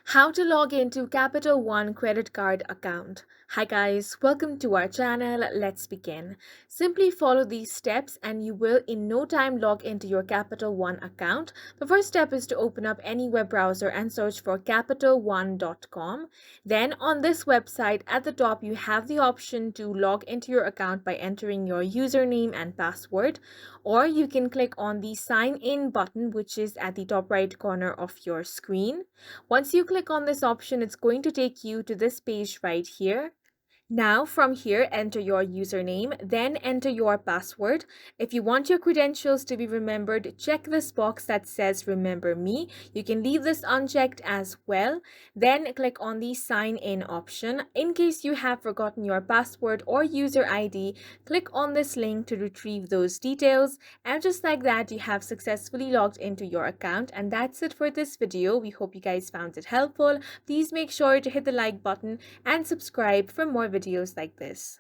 How to log into Capital One credit card account. Hi guys, welcome to our channel. Let's begin. Simply follow these steps and you will in no time log into your Capital One account. The first step is to open up any web browser and search for capitalone.com. Then on this website at the top you have the option to log into your account by entering your username and password, or you can click on the sign in button which is at the top right corner of your screen. Once you click on this option, it's going to take you to this page right here. Now from here, enter your username, then enter your password. If you want your credentials to be remembered, check this box that says remember me. You can leave this unchecked as well. Then click on the sign in option. In case you have forgotten your password or user ID, click on this link to retrieve those details. And just like that, you have successfully logged into your account. And that's it for this video. We hope you guys found it helpful. Please make sure to hit the like button and subscribe for more videos like this.